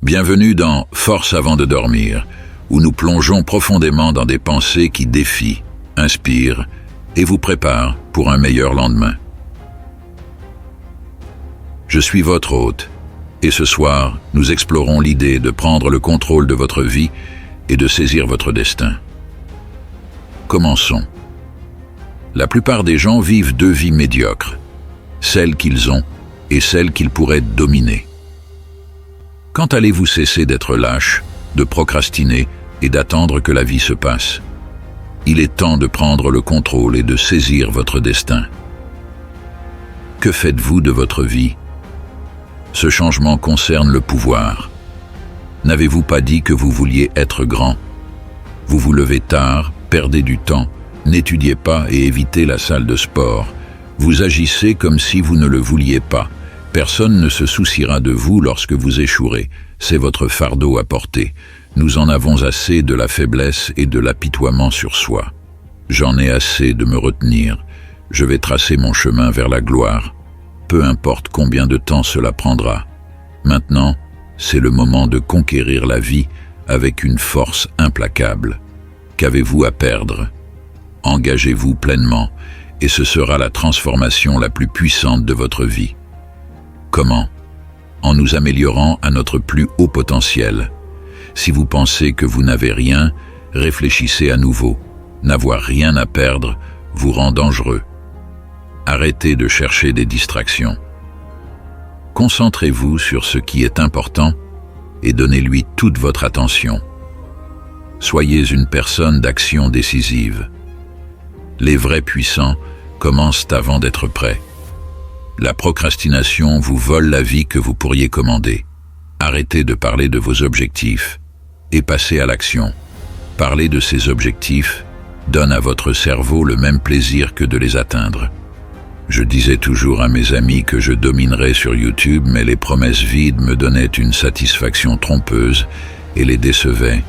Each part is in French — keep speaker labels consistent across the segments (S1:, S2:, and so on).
S1: Bienvenue dans Force avant de dormir, où nous plongeons profondément dans des pensées qui défient, inspirent et vous préparent pour un meilleur lendemain. Je suis votre hôte, et ce soir, nous explorons l'idée de prendre le contrôle de votre vie et de saisir votre destin. Commençons. La plupart des gens vivent deux vies médiocres, celle qu'ils ont et celle qu'ils pourraient dominer. Quand allez-vous cesser d'être lâche, de procrastiner et d'attendre que la vie se passe? Il est temps de prendre le contrôle et de saisir votre destin. Que faites-vous de votre vie? Ce changement concerne le pouvoir. N'avez-vous pas dit que vous vouliez être grand? Vous vous levez tard, perdez du temps, n'étudiez pas et évitez la salle de sport. Vous agissez comme si vous ne le vouliez pas. Personne ne se souciera de vous lorsque vous échouerez. C'est votre fardeau à porter. Nous en avons assez de la faiblesse et de l'apitoiement sur soi. J'en ai assez de me retenir. Je vais tracer mon chemin vers la gloire. Peu importe combien de temps cela prendra. Maintenant, c'est le moment de conquérir la vie avec une force implacable. Qu'avez-vous à perdre? Engagez-vous pleinement, et ce sera la transformation la plus puissante de votre vie. Comment? En nous améliorant à notre plus haut potentiel. Si vous pensez que vous n'avez rien, réfléchissez à nouveau. N'avoir rien à perdre vous rend dangereux. Arrêtez de chercher des distractions. Concentrez-vous sur ce qui est important et donnez-lui toute votre attention. Soyez une personne d'action décisive. Les vrais puissants commencent avant d'être prêts. La procrastination vous vole la vie que vous pourriez commander. Arrêtez de parler de vos objectifs et passez à l'action. Parler de ces objectifs donne à votre cerveau le même plaisir que de les atteindre. Je disais toujours à mes amis que je dominerais sur YouTube, mais les promesses vides me donnaient une satisfaction trompeuse et les décevaient.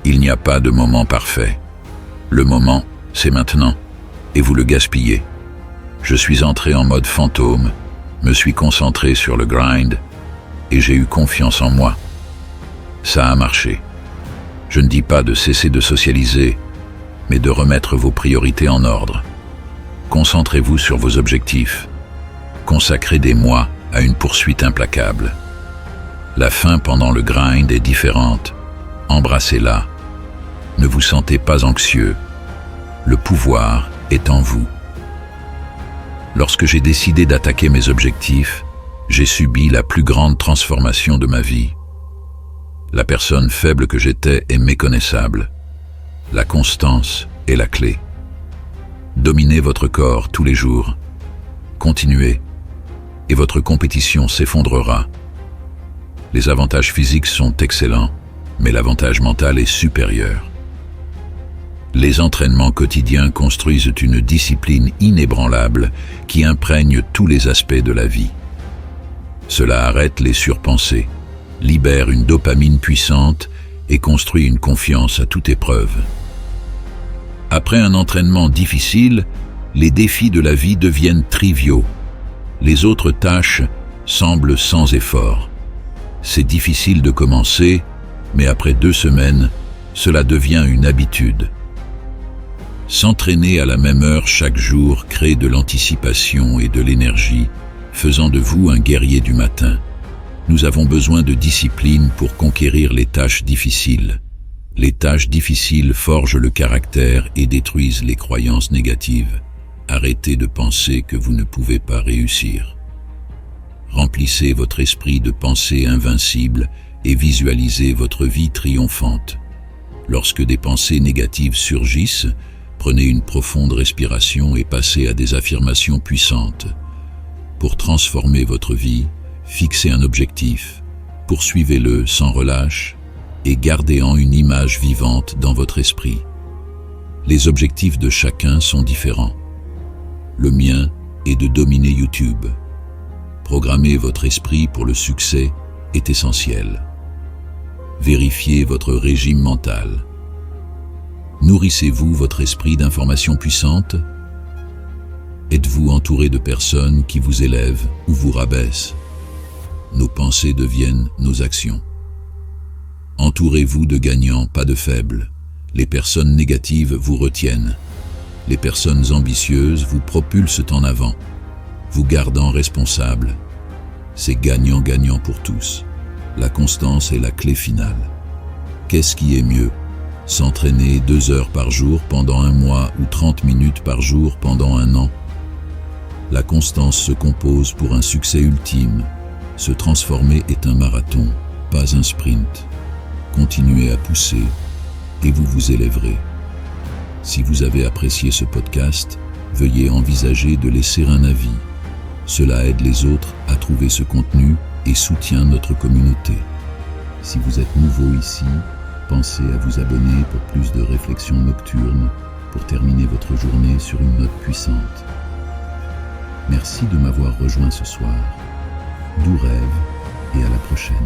S1: Il n'y a pas de moment parfait. Le moment, c'est maintenant, et vous le gaspillez. Je suis entré en mode fantôme, me suis concentré sur le grind, et j'ai eu confiance en moi. Ça a marché. Je ne dis pas de cesser de socialiser, mais de remettre vos priorités en ordre. Concentrez-vous sur vos objectifs. Consacrez des mois à une poursuite implacable. La fin pendant le grind est différente. Embrassez-la. Ne vous sentez pas anxieux. Le pouvoir est en vous. Lorsque j'ai décidé d'attaquer mes objectifs, j'ai subi la plus grande transformation de ma vie. La personne faible que j'étais est méconnaissable. La constance est la clé. Dominez votre corps tous les jours. Continuez, et votre compétition s'effondrera. Les avantages physiques sont excellents, mais l'avantage mental est supérieur. Les entraînements quotidiens construisent une discipline inébranlable qui imprègne tous les aspects de la vie. Cela arrête les surpensées, libère une dopamine puissante et construit une confiance à toute épreuve. Après un entraînement difficile, les défis de la vie deviennent triviaux. Les autres tâches semblent sans effort. C'est difficile de commencer, mais après 2 semaines, cela devient une habitude. S'entraîner à la même heure chaque jour crée de l'anticipation et de l'énergie, faisant de vous un guerrier du matin. Nous avons besoin de discipline pour conquérir les tâches difficiles. Les tâches difficiles forgent le caractère et détruisent les croyances négatives. Arrêtez de penser que vous ne pouvez pas réussir. Remplissez votre esprit de pensées invincibles et visualisez votre vie triomphante. Lorsque des pensées négatives surgissent, prenez une profonde respiration et passez à des affirmations puissantes. Pour transformer votre vie, fixez un objectif, poursuivez-le sans relâche et gardez-en une image vivante dans votre esprit. Les objectifs de chacun sont différents. Le mien est de dominer YouTube. Programmer votre esprit pour le succès est essentiel. Vérifiez votre régime mental. Nourrissez-vous votre esprit d'informations puissantes? Êtes-vous entouré de personnes qui vous élèvent ou vous rabaissent? Nos pensées deviennent nos actions. Entourez-vous de gagnants, pas de faibles. Les personnes négatives vous retiennent. Les personnes ambitieuses vous propulsent en avant, vous gardant responsable. C'est gagnant-gagnant pour tous. La constance est la clé finale. Qu'est-ce qui est mieux? S'entraîner 2 heures par jour pendant un mois ou 30 minutes par jour pendant un an? La constance se compose pour un succès ultime. Se transformer est un marathon, pas un sprint. Continuez à pousser et vous vous élèverez. Si vous avez apprécié ce podcast, veuillez envisager de laisser un avis. Cela aide les autres à trouver ce contenu et soutient notre communauté. Si vous êtes nouveau ici, pensez à vous abonner pour plus de réflexions nocturnes pour terminer votre journée sur une note puissante. Merci de m'avoir rejoint ce soir. Doux rêve et à la prochaine.